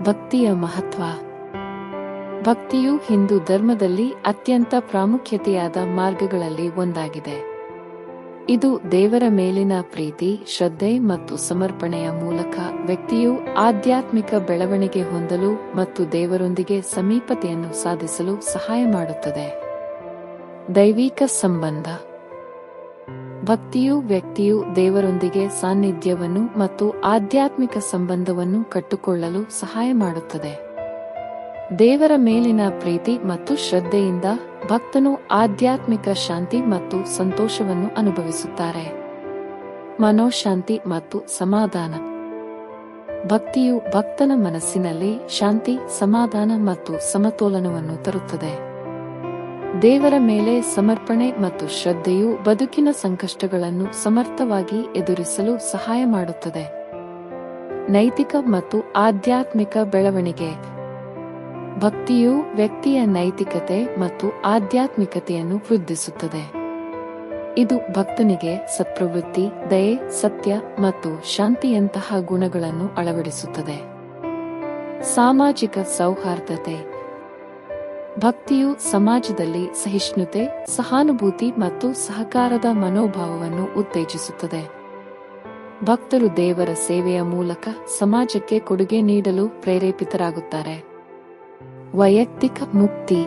ಭಕ್ತಿಯ ಮಹತ್ವ. ಭಕ್ತಿಯು ಹಿಂದೂ ಧರ್ಮದಲ್ಲಿ ಅತ್ಯಂತ ಪ್ರಾಮುಖ್ಯತೆಯಾದ ಮಾರ್ಗಗಳಲ್ಲಿ ಒಂದಾಗಿದೆ. ಇದು ದೇವರ ಮೇಲಿನ ಪ್ರೀತಿ, ಶ್ರದ್ಧೆ ಮತ್ತು ಸಮರ್ಪಣೆಯ ಮೂಲಕ ವ್ಯಕ್ತಿಯು ಆಧ್ಯಾತ್ಮಿಕ ಬೆಳವಣಿಗೆ ಹೊಂದಲು ಮತ್ತು ದೇವರೊಂದಿಗೆ ಸಮೀಪತೆಯನ್ನು ಸಾಧಿಸಲು ಸಹಾಯ ಮಾಡುತ್ತದೆ. ದೈವಿಕ ಸಂಬಂಧ. ಭಕ್ತಿಯು ವ್ಯಕ್ತಿಯು ದೇವರೊಂದಿಗೆ ಸಾನ್ನಿಧ್ಯವನ್ನು ಮತ್ತು ಆಧ್ಯಾತ್ಮಿಕ ಸಂಬಂಧವನ್ನು ಕಟ್ಟಿಕೊಳ್ಳಲು ಸಹಾಯ ಮಾಡುತ್ತದೆ. ದೇವರ ಮೇಲಿನ ಪ್ರೀತಿ ಮತ್ತು ಶ್ರದ್ಧೆಯಿಂದ ಭಕ್ತನು ಆಧ್ಯಾತ್ಮಿಕ ಶಾಂತಿ ಮತ್ತು ಸಂತೋಷವನ್ನು ಅನುಭವಿಸುತ್ತಾರೆ. ಮನೋಶಾಂತಿ ಮತ್ತು ಸಮಾಧಾನ. ಭಕ್ತಿಯು ಭಕ್ತನ ಮನಸ್ಸಿನಲ್ಲಿ ಶಾಂತಿ, ಸಮಾಧಾನ ಮತ್ತು ಸಮತೋಲನವನ್ನು ತರುತ್ತದೆ. ದೇವರ ಮೇಲೆ ಸಮರ್ಪಣೆ ಮತ್ತು ಶ್ರದ್ಧೆಯು ಬದುಕಿನ ಸಂಕಷ್ಟಗಳನ್ನು ಸಮರ್ಥವಾಗಿ ಎದುರಿಸಲು ಸಹಾಯ ಮಾಡುತ್ತದೆ. ನೈತಿಕ ಮತ್ತು ಆಧ್ಯಾತ್ಮಿಕ ಬೆಳವಣಿಗೆ. ಭಕ್ತಿಯು ವ್ಯಕ್ತಿಯ ನೈತಿಕತೆ ಮತ್ತು ಆಧ್ಯಾತ್ಮಿಕತೆಯನ್ನು ವೃದ್ಧಿಸುತ್ತದೆ. ಇದು ಭಕ್ತನಿಗೆ ಸತ್ಪ್ರವೃತ್ತಿ, ದಯೆ, ಸತ್ಯ ಮತ್ತು ಶಾಂತಿಯಂತಹ ಗುಣಗಳನ್ನು ಅಳವಡಿಸುತ್ತದೆ. ಸಾಮಾಜಿಕ ಸೌಹಾರ್ದತೆ. ಭಕ್ತಿಯು ಸಮಾಜದಲ್ಲಿ ಸಹಿಷ್ಣುತೆ, ಸಹಾನುಭೂತಿ ಮತ್ತು ಸಹಕಾರದ ಮನೋಭಾವವನ್ನು ಉತ್ತೇಜಿಸುತ್ತದೆ. ಭಕ್ತರು ದೇವರ ಸೇವೆಯ ಮೂಲಕ ಸಮಾಜಕ್ಕೆ ಕೊಡುಗೆ ನೀಡಲು ಪ್ರೇರೇಪಿತರಾಗುತ್ತಾರೆ. ವೈಯಕ್ತಿಕ ಮುಕ್ತಿ.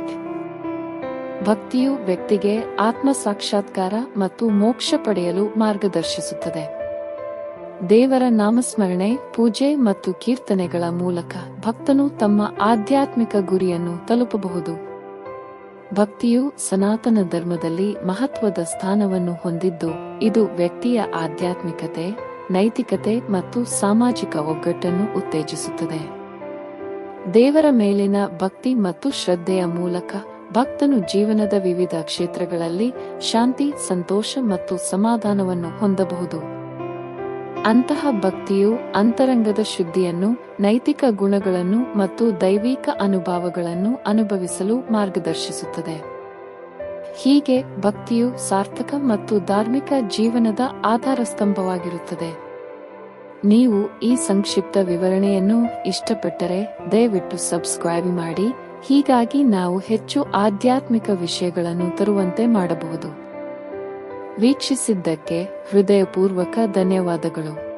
ಭಕ್ತಿಯು ವ್ಯಕ್ತಿಗೆ ಆತ್ಮ ಸಾಕ್ಷಾತ್ಕಾರ ಮತ್ತು ಮೋಕ್ಷ ಪಡೆಯಲು ಮಾರ್ಗದರ್ಶಿಸುತ್ತದೆ. ದೇವರ ನಾಮಸ್ಮರಣೆ, ಪೂಜೆ ಮತ್ತು ಕೀರ್ತನೆಗಳ ಮೂಲಕ ಭಕ್ತನು ತಮ್ಮ ಆಧ್ಯಾತ್ಮಿಕ ಗುರಿಯನ್ನು ತಲುಪಬಹುದು. ಭಕ್ತಿಯು ಸನಾತನ ಧರ್ಮದಲ್ಲಿ ಮಹತ್ವದ ಸ್ಥಾನವನ್ನು ಹೊಂದಿದ್ದು, ಇದು ವ್ಯಕ್ತಿಯ ಆಧ್ಯಾತ್ಮಿಕತೆ, ನೈತಿಕತೆ ಮತ್ತು ಸಾಮಾಜಿಕ ಒಗ್ಗಟ್ಟನ್ನು ಉತ್ತೇಜಿಸುತ್ತದೆ. ದೇವರ ಮೇಲಿನ ಭಕ್ತಿ ಮತ್ತು ಶ್ರದ್ಧೆಯ ಮೂಲಕ ಭಕ್ತನು ಜೀವನದ ವಿವಿಧ ಕ್ಷೇತ್ರಗಳಲ್ಲಿ ಶಾಂತಿ, ಸಂತೋಷ ಮತ್ತು ಸಮಾಧಾನವನ್ನು ಹೊಂದಬಹುದು. ಅಂತಹ ಭಕ್ತಿಯು ಅಂತರಂಗದ ಶುದ್ಧಿಯನ್ನು, ನೈತಿಕ ಗುಣಗಳನ್ನು ಮತ್ತು ದೈವಿಕ ಅನುಭವಗಳನ್ನು ಅನುಭವಿಸಲು ಮಾರ್ಗದರ್ಶಿಸುತ್ತದೆ. ಹೀಗೆ ಭಕ್ತಿಯು ಸಾರ್ಥಕ ಮತ್ತು ಧಾರ್ಮಿಕ ಜೀವನದ ಆಧಾರ ಸ್ತಂಭವಾಗಿರುತ್ತದೆ. ನೀವು ಈ ಸಂಕ್ಷಿಪ್ತ ವಿವರಣೆಯನ್ನು ಇಷ್ಟಪಟ್ಟರೆ ದಯವಿಟ್ಟು ಸಬ್ಸ್ಕ್ರೈಬ್ ಮಾಡಿ, ಹೀಗಾಗಿ ನಾವು ಹೆಚ್ಚು ಆಧ್ಯಾತ್ಮಿಕ ವಿಷಯಗಳನ್ನು ತರುವಂತೆ ಮಾಡಬಹುದು. ವೀಕ್ಷಿಸಿದ್ದಕ್ಕೆ ಹೃದಯಪೂರ್ವಕ ಧನ್ಯವಾದಗಳು.